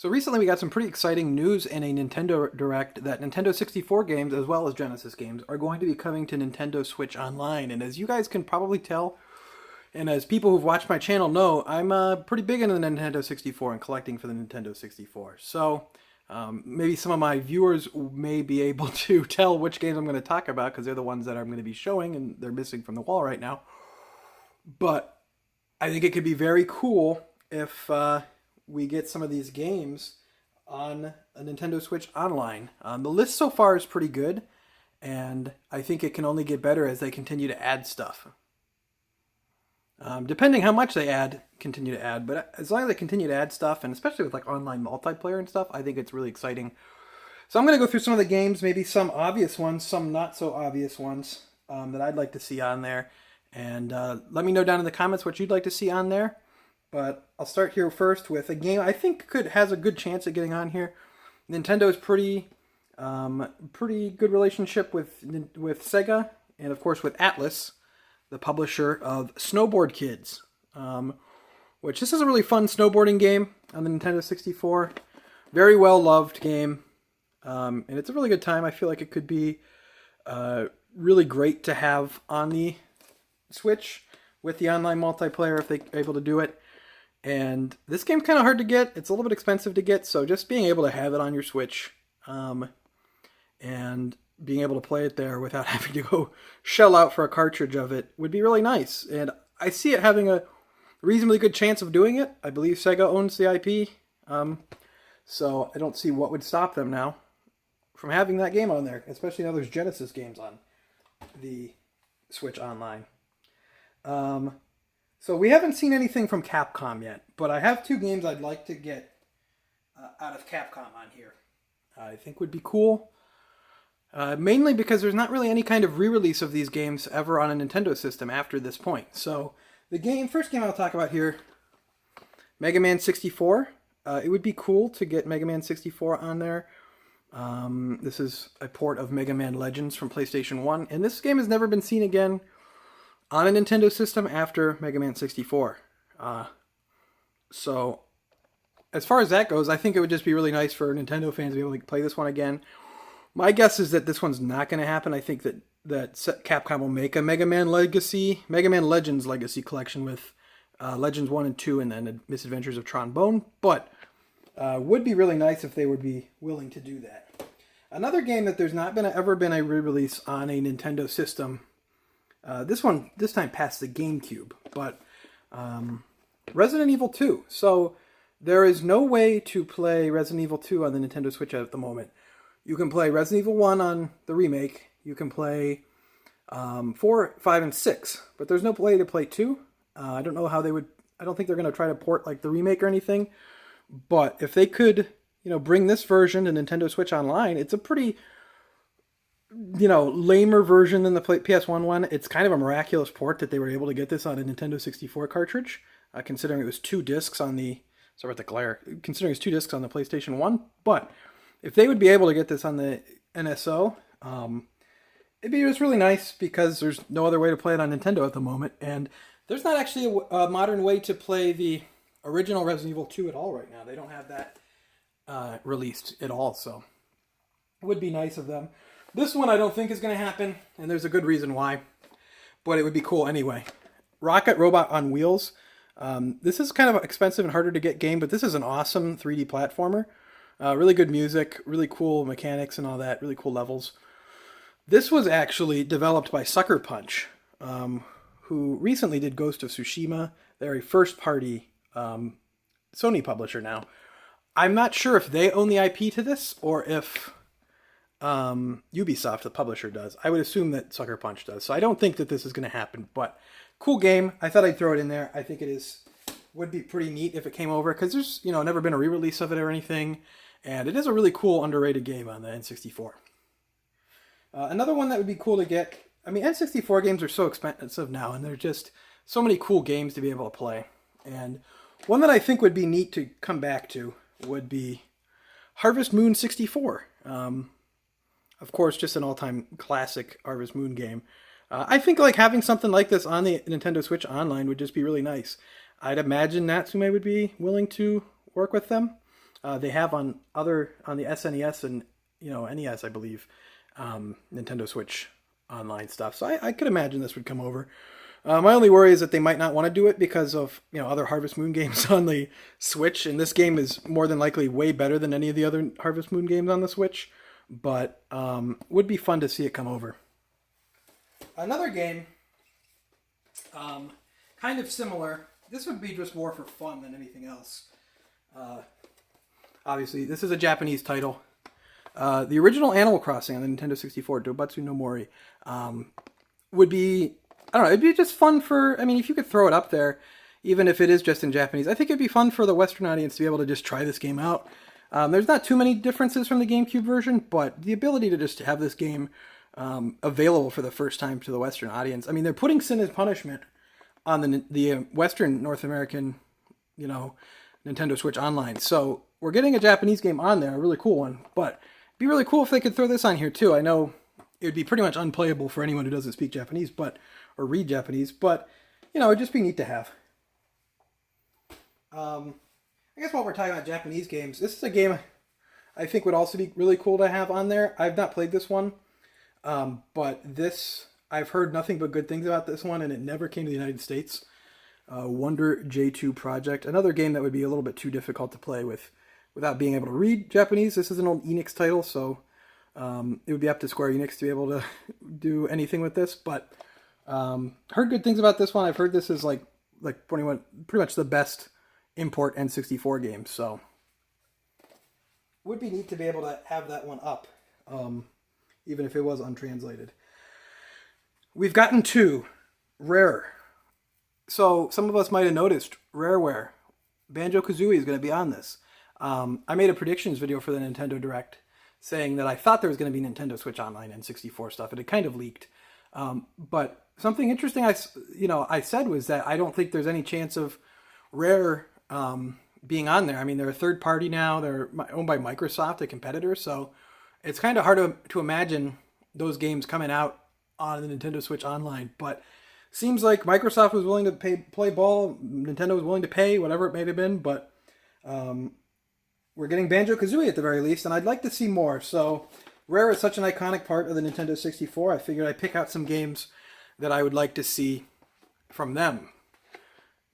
So recently we got some pretty exciting news in a Nintendo Direct that Nintendo 64 games as well as Genesis games are going to be coming to Nintendo Switch Online. And as you guys can probably tell, and as people who've watched my channel know, I'm pretty big into the Nintendo 64 and collecting for the Nintendo 64. So maybe some of my viewers may be able to tell which games I'm going to talk about because they're the ones that I'm going to be showing and they're missing from the wall right now. But I think it could be very cool if we get some of these games on a Nintendo Switch Online. The list so far is pretty good, and I think it can only get better as they continue to add stuff. Depending how much they continue to add, but as long as they continue to add stuff, and especially with like online multiplayer and stuff, I think it's really exciting. So I'm going to go through some of the games, maybe some obvious ones, some not so obvious ones that I'd like to see on there. And let me know down in the comments what you'd like to see on there. But I'll start here first with a game I think has a good chance of getting on here. Nintendo's pretty good relationship with Sega, and of course with Atlas, the publisher of Snowboard Kids, which this is a really fun snowboarding game on the Nintendo 64. Very well loved game, and it's a really good time. I feel like it could be really great to have on the Switch with the online multiplayer if they're able to do it. And this game's kind of hard to get. It's a little bit expensive to get, so just being able to have it on your Switch and being able to play it there without having to go shell out for a cartridge of it would be really nice. And I see it having a reasonably good chance of doing it. I believe Sega owns the IP, so I don't see what would stop them now from having that game on there, especially now there's Genesis games on the Switch Online. So we haven't seen anything from Capcom yet, but I have two games I'd like to get out of Capcom on here. I think would be cool. Mainly because there's not really any kind of re-release of these games ever on a Nintendo system after this point. So the first game I'll talk about here, Mega Man 64. It would be cool to get Mega Man 64 on there. This is a port of Mega Man Legends from PlayStation 1, and this game has never been seen again on a Nintendo system after Mega Man 64. So, as far as that goes, I think it would just be really nice for Nintendo fans to be able to play this one again. My guess is that this one's not going to happen. I think that Capcom will make a Mega Man Legends Legacy collection with Legends 1 and 2 and then the Misadventures of Trombone, but would be really nice if they would be willing to do that. Another game that there's not ever been a re-release on a Nintendo system, this time past the GameCube, but Resident Evil 2. So there is no way to play Resident Evil 2 on the Nintendo Switch at the moment. You can play Resident Evil 1 on the remake. You can play 4, 5, and 6, but there's no way to play 2. I don't know how they would. I don't think they're going to try to port like the remake or anything. But if they could, bring this version to Nintendo Switch Online, it's a pretty lamer version than the PS1 one. It's kind of a miraculous port that they were able to get this on a Nintendo 64 cartridge, considering it was 2 discs on the... Sorry about the glare. Considering it's 2 discs on the PlayStation 1. But if they would be able to get this on the NSO, it'd be just really nice because there's no other way to play it on Nintendo at the moment. And there's not actually a modern way to play the original Resident Evil 2 at all right now. They don't have that released at all, so it would be nice of them. This one I don't think is going to happen, and there's a good reason why, but it would be cool anyway. Rocket Robot on Wheels. This is kind of an expensive and harder to get game, but this is an awesome 3D platformer. Really good music, really cool mechanics and all that, really cool levels. This was actually developed by Sucker Punch, who recently did Ghost of Tsushima. They're a first-party Sony publisher now. I'm not sure if they own the IP to this or if Ubisoft, the publisher, does. I would assume that Sucker Punch does. So I don't think that this is going to happen, but cool game. I thought I'd throw it in there. I think would be pretty neat if it came over because there's, never been a re-release of it or anything. And it is a really cool, underrated game on the N64. Another one that would be cool to get. I mean, N64 games are so expensive now, and they're just so many cool games to be able to play. And one that I think would be neat to come back to would be Harvest Moon 64. Of course, just an all-time classic Harvest Moon game. I think like having something like this on the Nintendo Switch Online would just be really nice. I'd imagine Natsume would be willing to work with them. They have on the SNES and NES, I believe, Nintendo Switch online stuff. So I could imagine this would come over. My only worry is that they might not want to do it because of other Harvest Moon games on the Switch, and this game is more than likely way better than any of the other Harvest Moon games on the Switch. But would be fun to see it come over. Another game, kind of similar. This would be just more for fun than anything else. Obviously, this is a Japanese title. The original Animal Crossing on the Nintendo 64, Dobatsu no Mori, would be, I don't know, it'd be just fun for, I mean, if you could throw it up there, even if it is just in Japanese, I think it'd be fun for the Western audience to be able to just try this game out. There's not too many differences from the GameCube version, but the ability to just have this game available for the first time to the Western audience. I mean, they're putting Sin and Punishment on the Western North American, Nintendo Switch Online. So we're getting a Japanese game on there, a really cool one. But it'd be really cool if they could throw this on here too. I know it would be pretty much unplayable for anyone who doesn't speak Japanese, or read Japanese. But it'd just be neat to have. I guess while we're talking about Japanese games, this is a game I think would also be really cool to have on there. I've not played this one, but I've heard nothing but good things about this one, and it never came to the United States. Wonder J2 Project, another game that would be a little bit too difficult to play without being able to read Japanese. This is an old Enix title, so it would be up to Square Enix to be able to do anything with this. But heard good things about this one. I've heard this is like pretty much the best import N64 game. So would be neat to be able to have that one up, even if it was untranslated. We've gotten to Rare. So some of us might have noticed Rareware. Banjo-Kazooie is going to be on this. I made a predictions video for the Nintendo Direct saying that I thought there was going to be Nintendo Switch Online and 64 stuff, and it kind of leaked. But something interesting I said was that I don't think there's any chance of Rare being on there. I mean, they're a third party now. They're owned by Microsoft, a competitor, so it's kind of hard to imagine those games coming out on the Nintendo Switch Online. But seems like Microsoft was willing to play ball. Nintendo was willing to pay, whatever it may have been. But we're getting Banjo-Kazooie at the very least, and I'd like to see more. So Rare is such an iconic part of the Nintendo 64. I figured I'd pick out some games that I would like to see from them.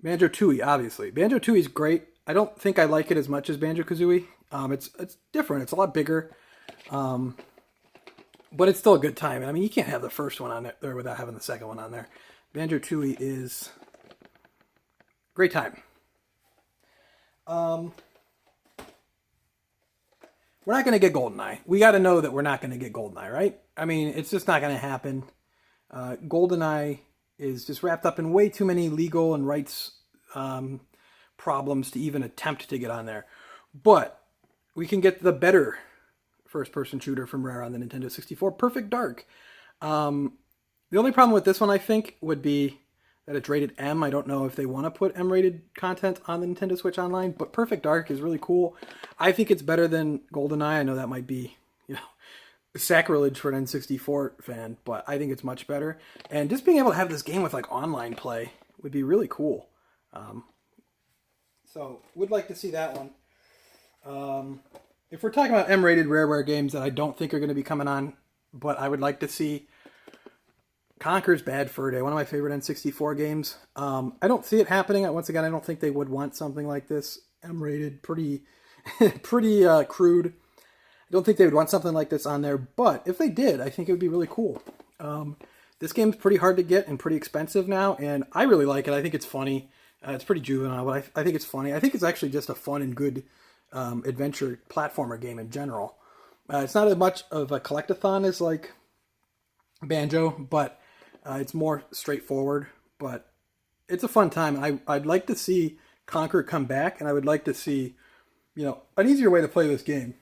Banjo-Tooie, obviously. Banjo-Tooie is great. I don't think I like it as much as Banjo-Kazooie. It's different. It's a lot bigger. But it's still a good time. I mean, you can't have the first one on there without having the second one on there. Banjo-Tooie is great time. We're not going to get GoldenEye. We got to know that we're not going to get GoldenEye, right? I mean, it's just not going to happen. GoldenEye is just wrapped up in way too many legal and rights problems to even attempt to get on there. But we can get the better first-person shooter from Rare on the Nintendo 64, Perfect Dark. The only problem with this one, I think, would be that it's rated M. I don't know if they want to put M-rated content on the Nintendo Switch Online, but Perfect Dark is really cool. I think it's better than GoldenEye. I know that might be, sacrilege for an N64 fan, but I think it's much better. And just being able to have this game with online play would be really cool. So would like to see that one. If we're talking about M-rated Rareware games that I don't think are going to be coming on, but I would like to see, Conker's Bad Fur Day, one of my favorite N64 games. I don't see it happening. Once again, I don't think they would want something like this M-rated, pretty crude. I don't think they would want something like this on there, but if they did, I think it would be really cool. This game's pretty hard to get and pretty expensive now, and I really like it. I think it's funny. It's pretty juvenile, but I think it's funny. I think it's actually just a fun and good adventure platformer game in general. It's not as much of a collectathon as like Banjo, but it's more straightforward. But it's a fun time. I'd like to see Conker come back, and I would like to see, an easier way to play this game.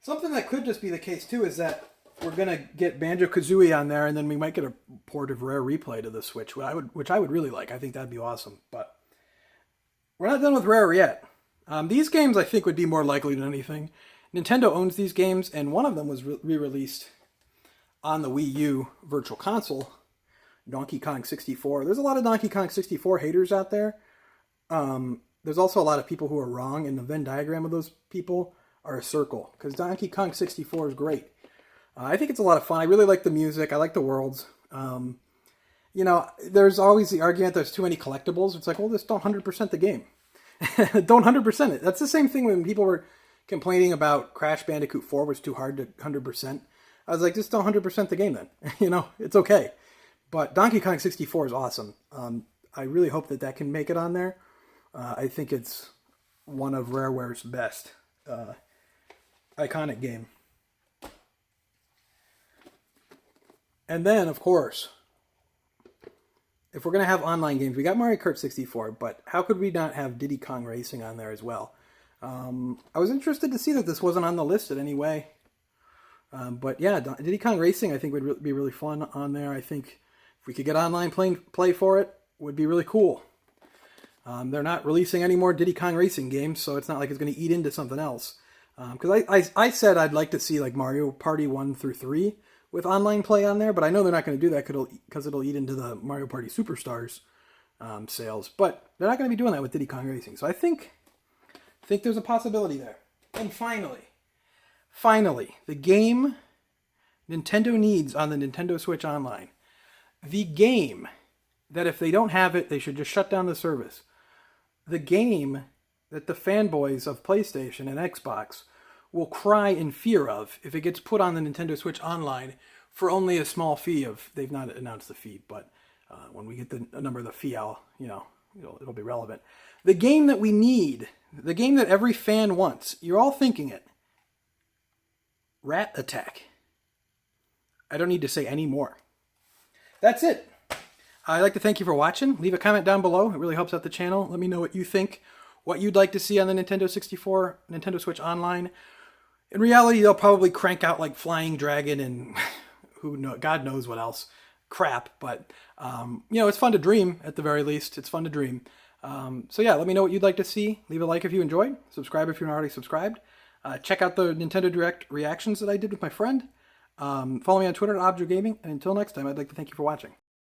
Something that could just be the case too is that we're gonna get Banjo-Kazooie on there, and then we might get a port of Rare Replay to the Switch, which I would really like. I think that'd be awesome. But we're not done with Rare yet. These games I think would be more likely than anything. Nintendo owns these games, and one of them was re-released on the Wii U Virtual Console, Donkey Kong 64. There's a lot of Donkey Kong 64 haters out there. there's also a lot of people who are wrong, and the Venn diagram of those people are a circle, because Donkey Kong 64 is great. I think it's a lot of fun. I really like the music. I like the worlds. You know, there's always the argument there's too many collectibles. It's like, well, just don't 100% the game. Don't 100% it. That's the same thing when people were complaining about Crash Bandicoot 4 was too hard to 100%. I was like, just don't 100% the game then. You know, it's okay. But Donkey Kong 64 is awesome. I really hope that that can make it on there. I think it's one of Rareware's best. Iconic game. And then, of course, if we're going to have online games, we got Mario Kart 64, but how could we not have Diddy Kong Racing on there as well? I was interested to see that this wasn't on the list in any way. But yeah, Diddy Kong Racing I think would be really fun on there. I think if we could get online play for it, would be really cool. They're not releasing any more Diddy Kong Racing games, so it's not like it's going to eat into something else. Because I said I'd like to see like Mario Party 1 through 3 with online play on there, but I know they're not going to do that because it'll eat into the Mario Party Superstars sales. But they're not going to be doing that with Diddy Kong Racing. So I think there's a possibility there. And finally, the game Nintendo needs on the Nintendo Switch Online. The game that if they don't have it, they should just shut down the service. The game that the fanboys of PlayStation and Xbox will cry in fear of if it gets put on the Nintendo Switch Online for only a small fee of, they've not announced the fee, but when we get the number of the fee, it'll be relevant. The game that we need, the game that every fan wants, you're all thinking it. Rat Attack. I don't need to say any more. That's it. I'd like to thank you for watching. Leave a comment down below. It really helps out the channel. Let me know what you think, what you'd like to see on the Nintendo 64, Nintendo Switch Online. In reality, they'll probably crank out like Flying Dragon and God knows what else. Crap. But, it's fun to dream at the very least. It's fun to dream. So yeah, let me know what you'd like to see. Leave a like if you enjoyed. Subscribe if you're not already subscribed. Check out the Nintendo Direct reactions that I did with my friend. Follow me on Twitter at ObjoGaming. And until next time, I'd like to thank you for watching.